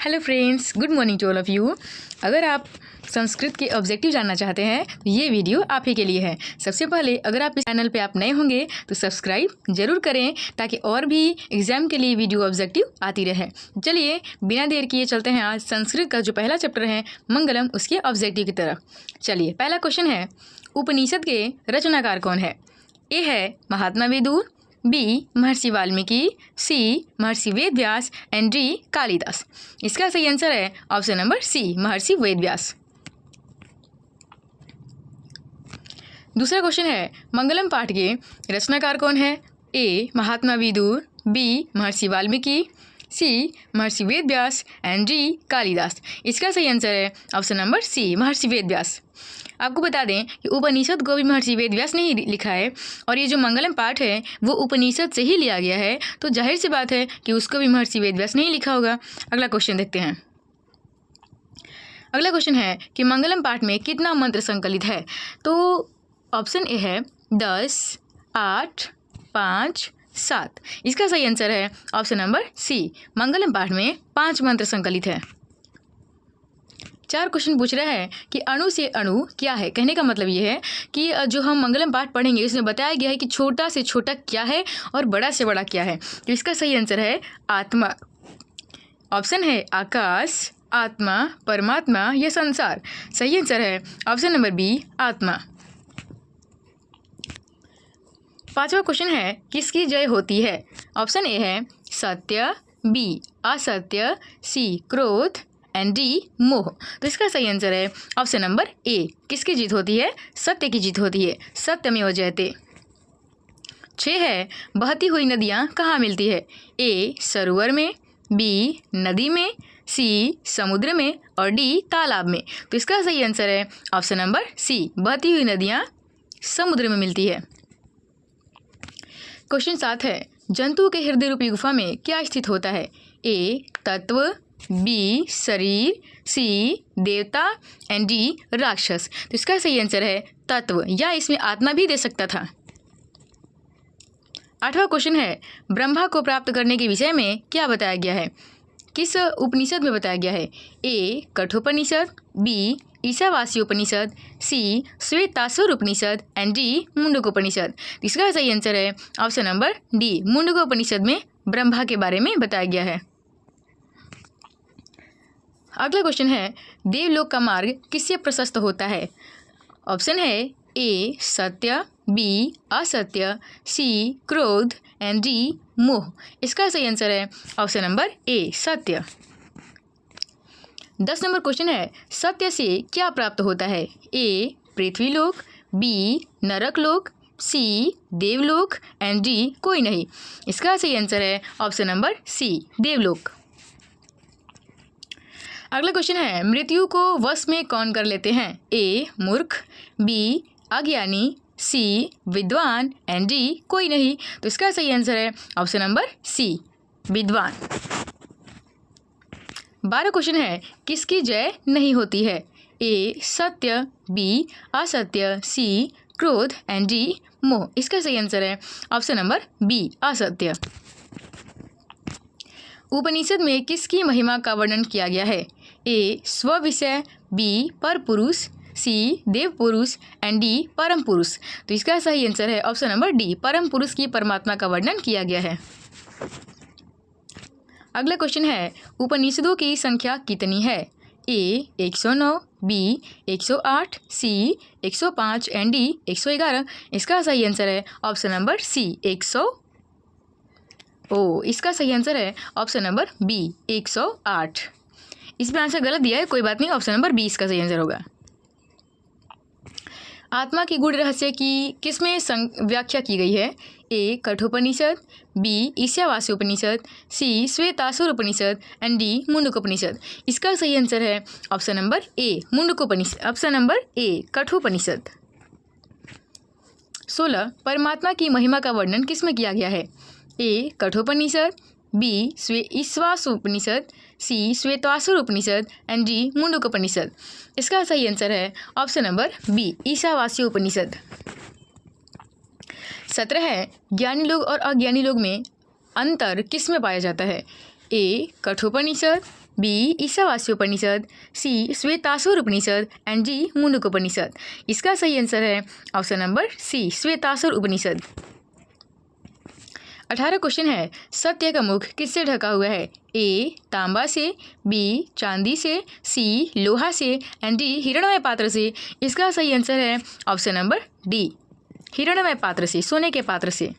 Hello friends, good morning to all of you. अगर आप संस्कृत के ऑब्जेक्टिव जानना चाहते हैं तो ये वीडियो आप ही के लिए है। सबसे पहले अगर आप इस चैनल पे आप नए होंगे तो सब्सक्राइब जरूर करें ताकि और भी एग्जाम के लिए वीडियो ऑब्जेक्टिव आती रहे। चलिए बिना देर किए चलते हैं आज संस्कृत का जो पहला चैप्टर है मंगलम, उसके ऑब्जेक्टिव की तरफ। चलिए पहला क्वेश्चन है, उपनिषद के रचनाकार कौन है? ए है महात्मा Vidur, B Maharshi Valmiki, C Maharshi Vedvyas and D Kalidas. इसका सही आंसर है ऑप्शन नंबर सी, महर्षि वेदव्यास। दूसरा क्वेश्चन है, मंगलम पाठ के रचनाकार कौन है? ए महात्मा Vidur, B Maharshi Valmiki, C Maharshi Vedvyas and D Kalidas. इसका सही आंसर है ऑप्शन नंबर सी, महर्षि वेदव्यास। आपको बता दें कि उपनिषद को भी महर्षि वेदव्यास ने ही लिखा है और ये जो मंगलम पाठ है वो उपनिषद से ही लिया गया है, तो जाहिर सी बात है कि उसको भी महर्षि वेदव्यास ने ही लिखा होगा। अगला क्वेश्चन देखते हैं। अगला क्वेश्चन है कि मंगलम पाठ में कितना मंत्र संकलित है? तो ऑप्शन ए है 10, 8, 5, 7। इसका सही आंसर है ऑप्शन नंबर सी, मंगलम पाठ में 5 मंत्र संकलित है। 4 क्वेश्चन पूछ रहा है कि अणु से अणु क्या है? कहने का मतलब ये है कि जो हम मंगलम पाठ पढ़ेंगे उसमें बताया गया है कि छोटा से छोटा क्या है और बड़ा से बड़ा क्या है। तो इसका सही आंसर है आत्मा। ऑप्शन है आकाश, आत्मा, परमात्मा या संसार। सही आंसर है ऑप्शन नंबर बी, आत्मा। 5वां क्वेश्चन है, किसकी जय होती है? ऑप्शन ए है सत्य, बी असत्य, सी क्रोध एंड डी मोह। तो इसका सही आंसर है ऑप्शन नंबर ए, किसकी जीत होती है? सत्य की जीत होती है, सत्यमेव जयते। 6 है, बहती हुई नदियाँ कहाँ मिलती है? ए सरोवर में, बी नदी में, सी समुद्र में और डी तालाब में। तो इसका सही आंसर है ऑप्शन नंबर सी, बहती हुई नदियाँ समुद्र में मिलती है। क्वेश्चन 7 है, जंतु के हृदय रूपी गुफा में क्या स्थित होता है? ए तत्व, बी शरीर, सी देवता एंड डी राक्षस। तो इसका सही आंसर है तत्व, या इसमें आत्मा भी दे सकता था। 8वां क्वेश्चन है, ब्रह्मा को प्राप्त करने के विषय में क्या बताया गया है? किस उपनिषद में बताया गया है? A Kathopanishad, B Ishavasi Upanishad, C Shvetasur Upanishad and D Mundakopanishad. इसका सही आंसर है ऑप्शन नंबर डी, मुंडकोपनिषद में ब्रह्मा के बारे में बताया गया है। अगला क्वेश्चन है, देवलोक का मार्ग किससे प्रशस्त होता है? ऑप्शन है ए सत्य, बी असत्य, सी क्रोध एंड डी मोह। इसका सही आंसर है ऑप्शन नंबर ए, सत्य। 10 नंबर क्वेश्चन है, सत्य से क्या प्राप्त होता है? ए पृथ्वीलोक, बी नरकलोक, सी देवलोक एंड डी कोई नहीं। इसका सही आंसर है ऑप्शन नंबर सी, देवलोक। अगला क्वेश्चन है, मृत्यु को वश में कौन कर लेते हैं? ए मूर्ख, बी अज्ञानी, सी विद्वान एंड डी कोई नहीं। तो इसका सही आंसर है ऑप्शन नंबर सी, विद्वान। 12 क्वेश्चन है, किसकी जय नहीं होती है? ए सत्य, बी असत्य, सी क्रोध एंड डी मोह। इसका सही आंसर है ऑप्शन नंबर बी, असत्य। उपनिषद में किसकी महिमा का वर्णन किया गया है? ए स्व विषय, बी पर पुरुष, सी देव पुरुष एंड डी परम पुरुष। तो इसका सही आंसर है ऑप्शन नंबर डी, परम पुरुष की परमात्मा का वर्णन किया गया है। अगला क्वेश्चन है, उपनिषदों की संख्या कितनी है? ए 109, बी 108, सी 105 एंड डी 111। इसका सही आंसर है ऑप्शन नंबर सी, 100। इसका सही आंसर है ऑप्शन नंबर बी, 108। इसमें आंसर गलत दिया है, कोई बात नहीं, ऑप्शन नंबर 20 का सही आंसर होगा। आत्मा की गूढ़ रहस्य की किसमें व्याख्या की गई है? A Kathopanishad, B Ishavasi Upanishad, C Shvetasur Upanishad and D Mundakopanishad. इसका सही आंसर है option number A, Mundakopanishad, option number A, Kathopanishad. 16 परमात्मा की महिमा का वर्णन किसमें किया गया है? A Kathopanishad, B Ishavasi Upanishad, C Shvetasur Upanishad and D Mundakopanishad. इसका सही आंसर है option number B, Ishavasi Upanishad. 17 है, ज्ञानी लोग और अज्ञानी लोग में अंतर किस में पाया जाता है? A Kathopanishad, B Ishavasyopanishad, C Shvetasur Upanishad and G Mundakopanishad. इसका सही आंसर है option number C Shvetasur Upanishad. 18 question है, सत्य का मुख किससे ढका हुआ है? ए तांबा से, बी चांदी से, सी लोहा से एंड डी हिरणमय पात्र से। इसका सही आंसर है ऑप्शन नंबर डी हिरणमय पात्र से, सोने के पात्र से।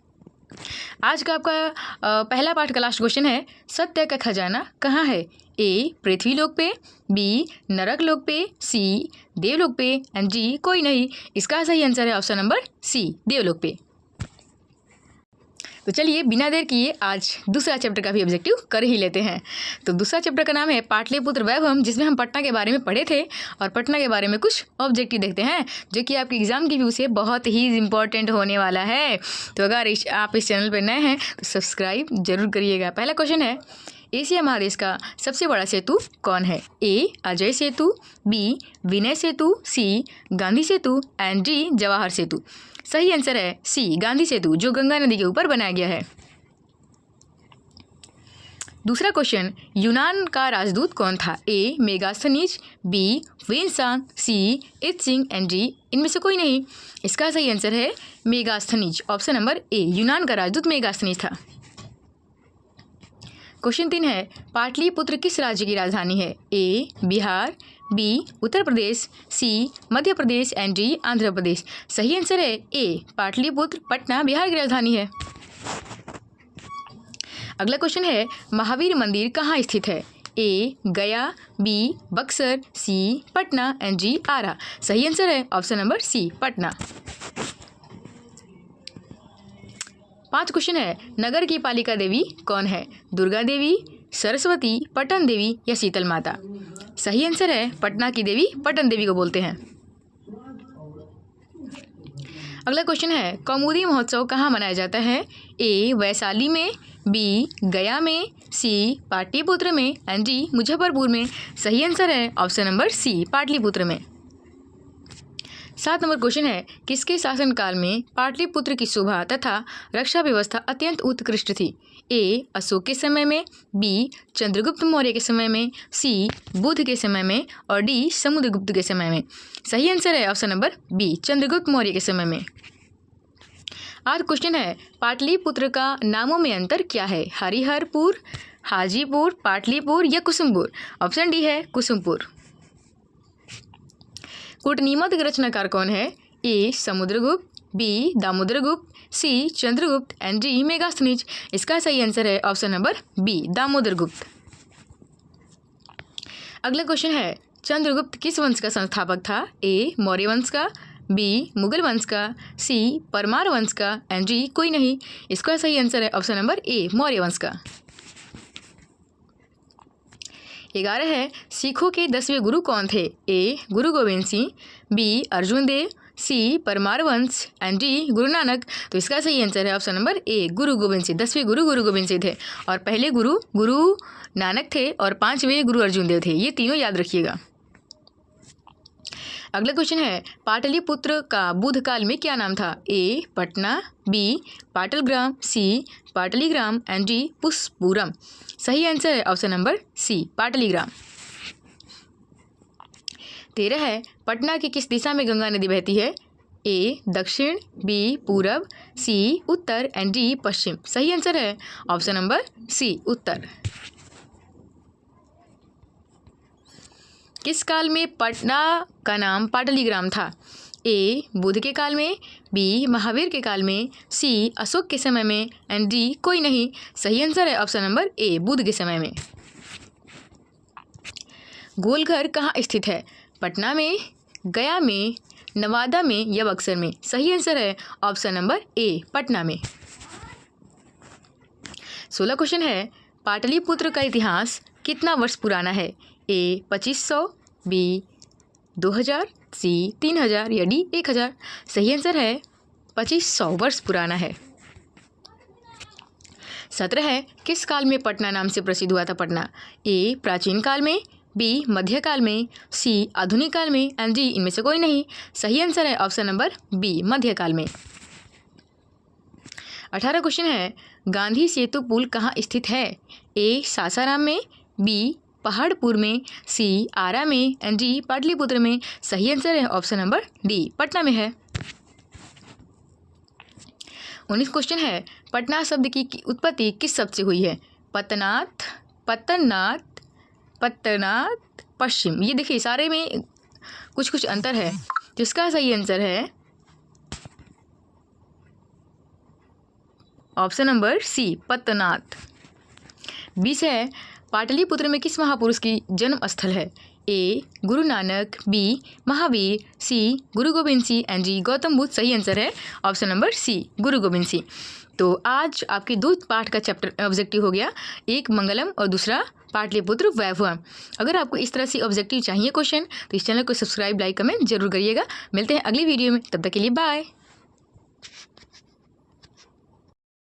आज का आपका पहला पाठ का लास्ट क्वेश्चन है, सत्य का खजाना कहाँ है? ए पृथ्वी लोक पे, बी नरक लोक पे, सी देवलोक पे एंड जी कोई नहीं। इसका सही आंसर है ऑप्शन नंबर सी देवलोक पे। तो चलिए बिना देर किए आज दूसरा चैप्टर का भी ऑब्जेक्टिव कर ही लेते हैं। तो दूसरा चैप्टर का नाम है पाटलिपुत्र वैभव, जिसमें हम पटना के बारे में पढ़े थे और पटना के बारे में कुछ ऑब्जेक्टिव देखते हैं जो कि आपके एग्जाम की व्यू से बहुत ही इंपॉर्टेंट होने वाला है। तो अगर आप इस चैनल पर नए हैं तो सब्सक्राइब जरूर करिएगा। पहला क्वेश्चन है, एशिया महादेश का सबसे बड़ा सेतु कौन है? A Ajay Setu, B Vinay Setu, C Gandhi Setu and D Jawahar Setu. सही आंसर है सी गांधी सेतु, जो गंगा नदी के ऊपर बनाया गया है। दूसरा क्वेश्चन, यूनान का राजदूत कौन था? A Megasthenes, B Hiuen Tsang, C Itsing and D इनमें से कोई नहीं। इसका सही आंसर है मेगास्थनीज, ऑप्शन नंबर ए यूनान का राजदूत मेगास्थनीज था। क्वेश्चन 3 है, पाटलिपुत्र किस राज्य की राजधानी है? A Bihar, B Uttar Pradesh, C Madhya Pradesh and D Andhra Pradesh. सही आंसर है ए पाटलिपुत्र, पटना बिहार की राजधानी है। अगला क्वेश्चन है, महावीर मंदिर कहाँ स्थित है? A Gaya, B Buxar, C Patna and G Arrah. सही आंसर है option number C Patna. 5 question है, नगर की पालिका देवी कौन है? दुर्गा देवी, सरस्वती, पटन देवी या शीतल माता। सही आंसर है पटना की देवी पटन देवी को बोलते हैं। अगला क्वेश्चन है, कौमुदी महोत्सव कहाँ मनाया जाता है? ए वैशाली में, बी गया में, सी पाटलिपुत्र में एंड डी मुजफ्फरपुर में। सही आंसर है ऑप्शन नंबर सी पाटलिपुत्र में। 7 नंबर क्वेश्चन है, किसके शासनकाल में पाटलिपुत्र की शोभा तथा रक्षा व्यवस्था अत्यंत उत्कृष्ट थी? ए अशोक के समय में, बी चंद्रगुप्त मौर्य के समय में, सी बुद्ध के समय में और डी समुद्रगुप्त के समय में। सही आंसर है option number B Chandragupta Maurya के समय में। 8 क्वेश्चन है, पाटलिपुत्र का नामों में अंतर क्या है? हरिहरपुर, हाजीपुर, पाटलिपुर या कुसुमपुर। ऑप्शन डी है कुसुमपुर। कूटनीतिक रचनाकार कौन है? A Samudragupta, B Damodargupta, C Chandragupta and D Megasthenes. इसका सही आंसर है ऑप्शन नंबर बी दामोदरगुप्त। अगला क्वेश्चन है, चंद्रगुप्त किस वंश का संस्थापक था? ए मौर्य वंश का, बी मुगल वंश का, सी परमार वंश का एंड डी कोई नहीं। इसका सही आंसर है ऑप्शन नंबर ए मौर्य वंश का। 11 है, सिखों के 10वें गुरु कौन थे? ए गुरु गोविंद सिंह, बी अर्जुन देव, सी परमार वंश एंड डी गुरु नानक। तो इसका सही आंसर है ऑप्शन नंबर ए गुरु गोविंद सिंह। 10वें गुरु गुरु गोविंद सिंह थे और पहले गुरु नानक थे और 5वें गुरु अर्जुन देव थे। ये तीनों याद रखिएगा। अगला क्वेश्चन है, पाटलिपुत्र का बुद्ध काल में क्या नाम था? A Patna, B Patalgram, C Patligram and D Pushpuram. सही आंसर है ऑप्शन नंबर सी पाटलीग्राम। 13 है, पटना की किस दिशा में गंगा नदी बहती है? ए दक्षिण, बी पूरब, सी उत्तर एंड डी पश्चिम। सही आंसर है ऑप्शन नंबर सी उत्तर। किस काल में पटना का नाम पाटलीग्राम था? ए बुद्ध के काल में, बी महावीर के काल में, सी अशोक के समय में एंड डी कोई नहीं। सही आंसर है ऑप्शन नंबर ए बुद्ध के समय में। गोलघर कहाँ स्थित है? पटना में, गया में, नवादा में या बक्सर में। सही आंसर है ऑप्शन नंबर ए पटना में। 16 क्वेश्चन है, पाटलिपुत्र का इतिहास कितना वर्ष पुराना है? ए 2500, बी 2000, सी 3000 या डी 1000। सही आंसर है 2500 वर्ष पुराना है। 17 है, किस काल में पटना नाम से प्रसिद्ध हुआ था पटना? ए प्राचीन काल में, बी मध्यकाल में, सी आधुनिक काल में एंड डी इनमें से कोई नहीं। सही आंसर है ऑप्शन नंबर बी मध्यकाल में। 18 क्वेश्चन है, गांधी सेतु पुल कहाँ स्थित है? ए सासाराम में, बी पहाड़पुर में, सी आरा में एंड डी पाटलिपुत्र में। सही आंसर है ऑप्शन नंबर डी, पटना में है। 19 क्वेश्चन है, पटना शब्द की उत्पत्ति किस शब्द से हुई है? पतनाथ, पतनाथ, पतनाथ, पश्चिम। ये देखिए सारे में कुछ कुछ अंतर है, तो इसका सही आंसर है ऑप्शन नंबर सी, पतनाथ। 20 है, पाटलिपुत्र में किस महापुरुष की जन्म स्थल है? ए Guru Nanak, B Mahavir, C Guru Govind Singh and D Gautam Buddha. सही आंसर है ऑप्शन नंबर सी, गुरु गोविंद सिंह। तो आज आपके 2 पार्ट का चैप्टर ऑब्जेक्टिव हो गया, एक मंगलम और दूसरा पाटलिपुत्र वैभव। अगर आपको इस तरह से ऑब्जेक्टिव चाहिए क्वेश्चन तो इस चैनल को सब्सक्राइब, लाइक, कमेंट जरूर करिएगा। मिलते हैं अगली वीडियो में, तब तक के लिए बाय।